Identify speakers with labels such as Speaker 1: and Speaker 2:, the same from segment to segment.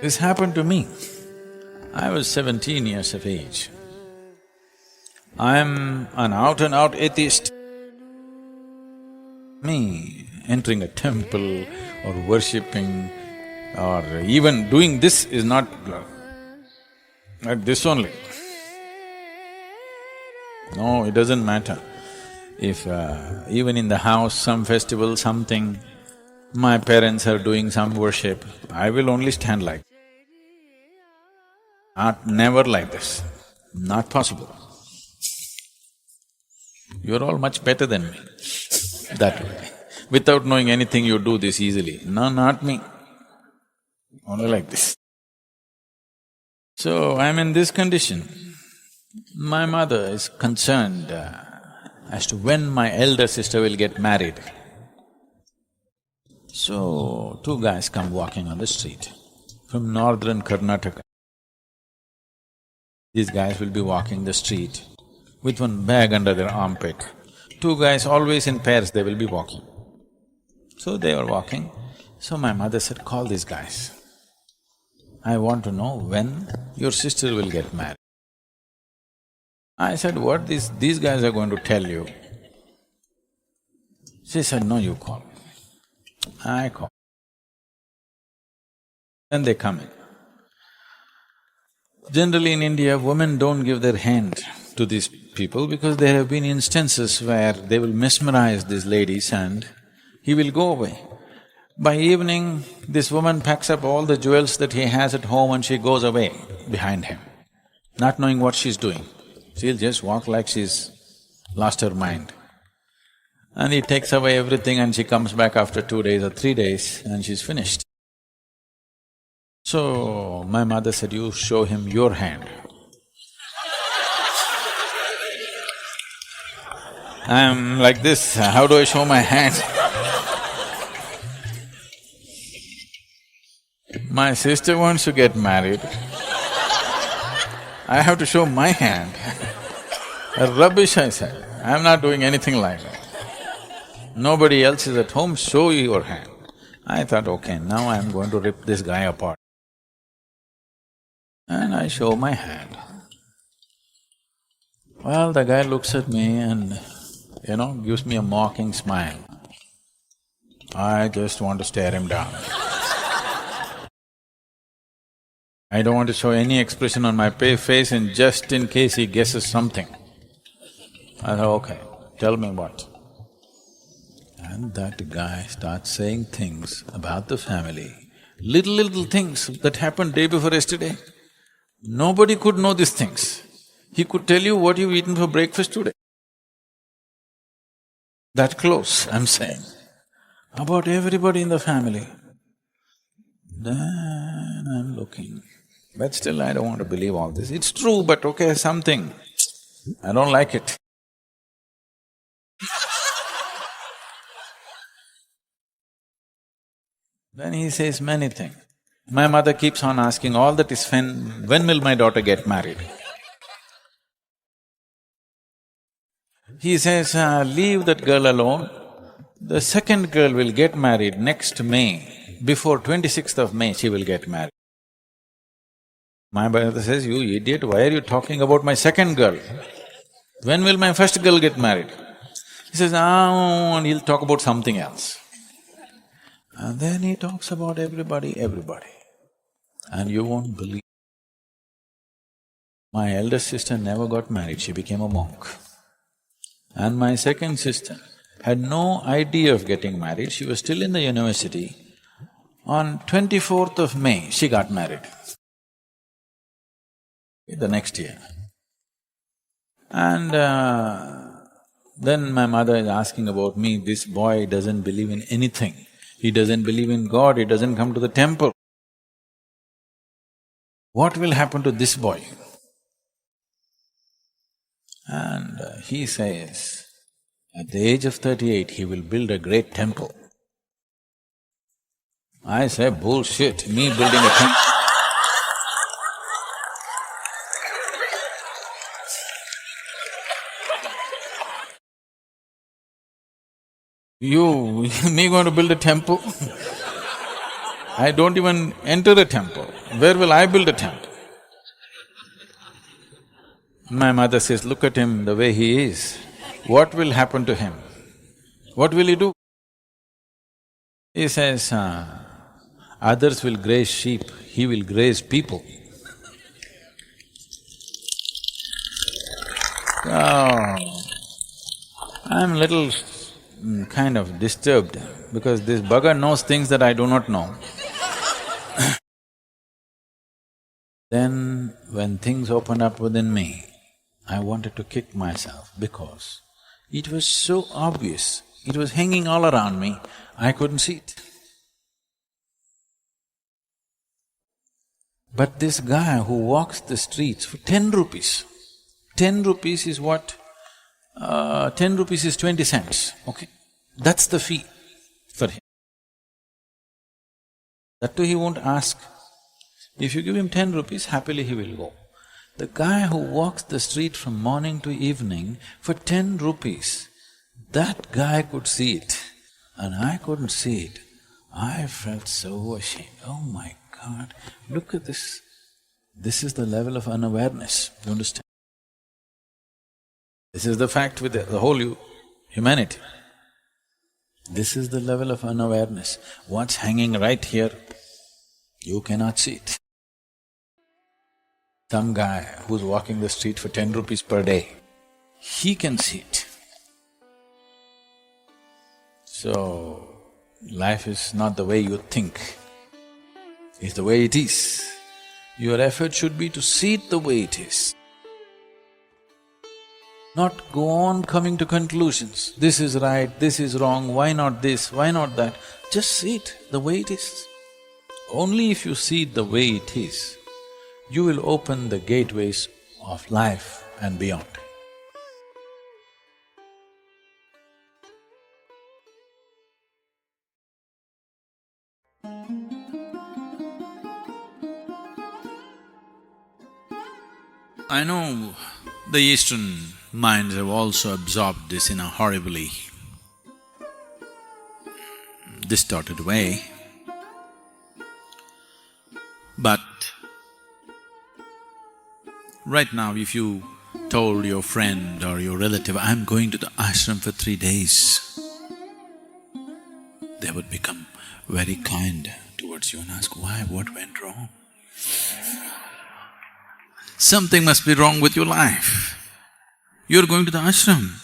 Speaker 1: This happened to me. I was 17 years of age. I'm an out-and-out atheist. Me entering a temple or worshipping or even doing this is not like this only. No, it doesn't matter. If even in the house, some festival, something, my parents are doing some worship, I will only stand like, never like this, not possible. You're all much better than me, that way. Without knowing anything, you do this easily. No, not me, only like this. So, I'm in this condition. My mother is concerned as to when my elder sister will get married. So, two guys come walking on the street from northern Karnataka. These guys will be walking the street with one bag under their armpit. Two guys always in pairs they will be walking. So they were walking. So my mother said, call these guys. I want to know when your sister will get married. I said, what these guys are going to tell you? She said, no, you call. I call. Then they come in. Generally in India, women don't give their hand to these people because there have been instances where they will mesmerize these ladies and he will go away. By evening, this woman packs up all the jewels that he has at home and she goes away behind him, not knowing what she's doing. She'll just walk like she's lost her mind. And he takes away everything and she comes back after 2 days or 3 days and she's finished. So, my mother said, you show him your hand. I'm like this, how do I show my hand? My sister wants to get married, I have to show my hand. Rubbish, I said, I'm not doing anything like that. Nobody else is at home, show your hand. I thought, okay, now I'm going to rip this guy apart. And I show my hand. Well, the guy looks at me and, gives me a mocking smile. I just want to stare him down. I don't want to show any expression on my face and just in case he guesses something. I thought, okay, tell me what. And that guy starts saying things about the family, little things that happened day before yesterday. Nobody could know these things. He could tell you what you've eaten for breakfast today. That close, I'm saying, about everybody in the family. Then I'm looking, but still I don't want to believe all this. It's true, but okay, something, I don't like it. Then he says many things. My mother keeps on asking, all that is when will my daughter get married? He says, leave that girl alone. The second girl will get married next May. Before 26th of May, she will get married. My mother says, you idiot, why are you talking about my second girl? When will my first girl get married? He says, and he'll talk about something else. And then he talks about everybody. And you won't believe. My elder sister never got married, she became a monk. And my second sister had no idea of getting married, she was still in the university. On 24th of May, she got married, the next year. And then my mother is asking about me, this boy doesn't believe in anything. He doesn't believe in God, he doesn't come to the temple. What will happen to this boy? And he says, at the age of 38, he will build a great temple. I say, bullshit, me building a temple. me going to build a temple? I don't even enter a temple. Where will I build a temple? My mother says, look at him the way he is. What will happen to him? What will he do? He says, others will graze sheep, he will graze people. Oh, I'm little kind of disturbed because this bugger knows things that I do not know. Then when things opened up within me, I wanted to kick myself because it was so obvious, it was hanging all around me, I couldn't see it. But this guy who walks the streets for 10 rupees, 10 rupees is what? 10 rupees is 20 cents, okay? That's the fee for him. That too he won't ask. If you give him 10 rupees, happily he will go. The guy who walks the street from morning to evening for 10 rupees, that guy could see it and I couldn't see it. I felt so ashamed. Oh my God, look at this. This is the level of unawareness, you understand? This is the fact with the whole humanity. This is the level of unawareness. What's hanging right here, you cannot see it. Some guy who's walking the street for 10 rupees per day, he can see it. So, life is not the way you think, it's the way it is. Your effort should be to see it the way it is. Not go on coming to conclusions, this is right, this is wrong, why not this, why not that. Just see it the way it is. Only if you see it the way it is, you will open the gateways of life and beyond. I know the Eastern minds have also absorbed this in a horribly distorted way, but right now if you told your friend or your relative, I'm going to the ashram for 3 days, they would become very kind towards you and ask, why, what went wrong? Something must be wrong with your life. You're going to the ashram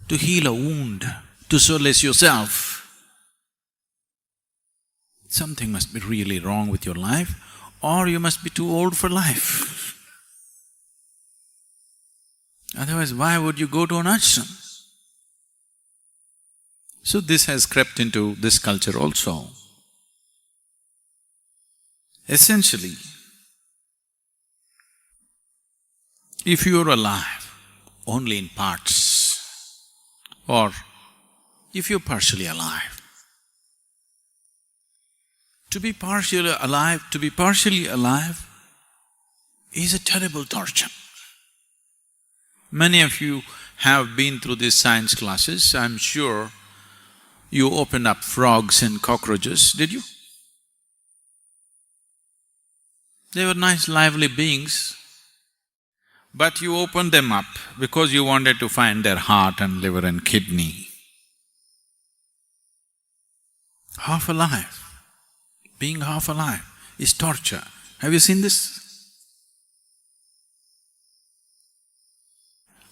Speaker 1: to heal a wound, to solace yourself. Something must be really wrong with your life, or you must be too old for life. Otherwise, why would you go to an ashram? So this has crept into this culture also. Essentially, if you're alive only in parts, or if you're partially alive, to be partially alive is a terrible torture. Many of you have been through these science classes, I'm sure you opened up frogs and cockroaches, did you? They were nice, lively beings, but you opened them up because you wanted to find their heart and liver and kidney. Half alive, being half alive is torture. Have you seen this?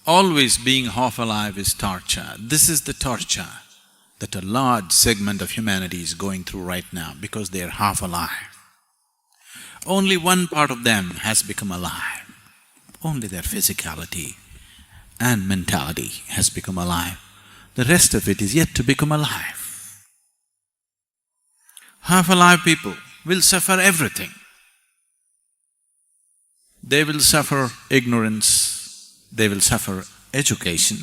Speaker 1: Always being half alive is torture. This is the torture that a large segment of humanity is going through right now because they are half alive. Only one part of them has become alive. Only their physicality and mentality has become alive. The rest of it is yet to become alive. Half-alive people will suffer everything. They will suffer ignorance, they will suffer education,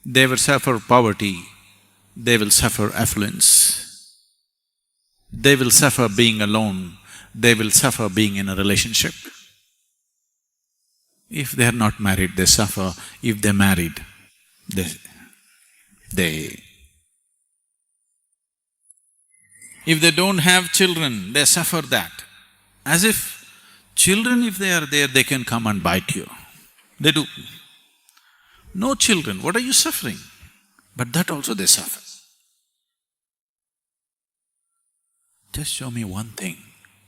Speaker 1: they will suffer poverty, they will suffer affluence, they will suffer being alone, they will suffer being in a relationship. If they are not married, they suffer. If they're married, They… If they don't have children, they suffer that. As if children, if they are there, they can come and bite you. They do. No children, what are you suffering? But that also they suffer. Just show me one thing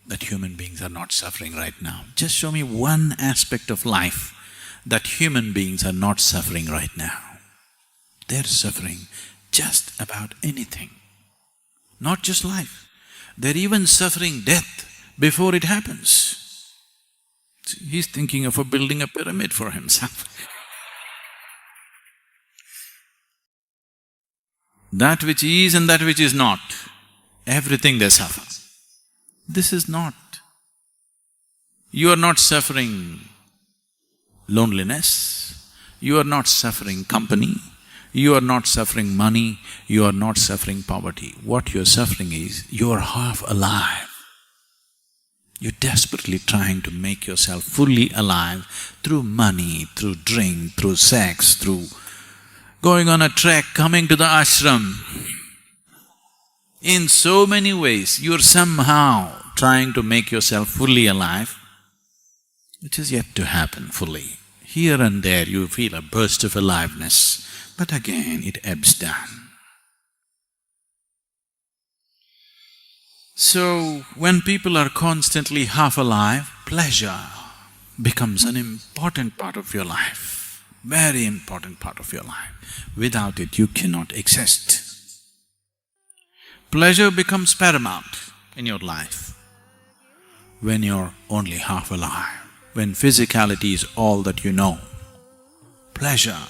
Speaker 1: that human beings are not suffering right now. Just show me one aspect of life that human beings are not suffering right now. They're suffering just about anything. Not just life, they're even suffering death before it happens. He's thinking of building a pyramid for himself. That which is and that which is not, everything they suffer. This is not. You are not suffering loneliness, you are not suffering company, you are not suffering money, you are not suffering poverty. What you're suffering is, you're half alive. You're desperately trying to make yourself fully alive through money, through drink, through sex, through going on a trek, coming to the ashram. In so many ways, you're somehow trying to make yourself fully alive, which is yet to happen fully. Here and there you feel a burst of aliveness, but again it ebbs down. So, when people are constantly half alive, pleasure becomes an important part of your life, very important part of your life. Without it, you cannot exist. Pleasure becomes paramount in your life when you're only half alive, when physicality is all that you know. Pleasure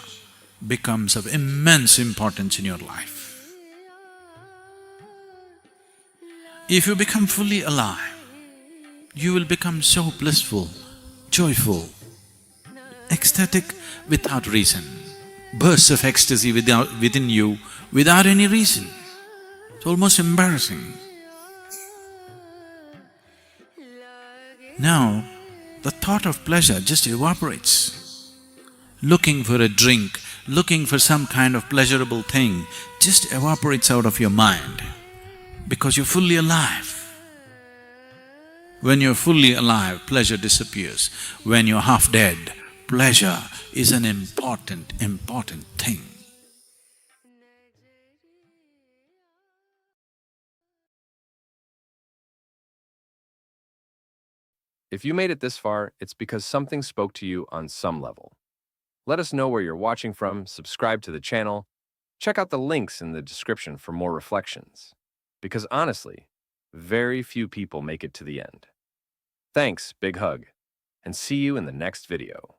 Speaker 1: becomes of immense importance in your life. If you become fully alive, you will become so blissful, joyful, ecstatic without reason, bursts of ecstasy within you without any reason. It's almost embarrassing. Now, the thought of pleasure just evaporates. Looking for a drink, looking for some kind of pleasurable thing just evaporates out of your mind because you're fully alive. When you're fully alive, pleasure disappears. When you're half dead, pleasure is an important thing.
Speaker 2: If you made it this far, it's because something spoke to you on some level. Let us know where you're watching from, subscribe to the channel, check out the links in the description for more reflections. Because honestly, very few people make it to the end. Thanks, big hug, and see you in the next video.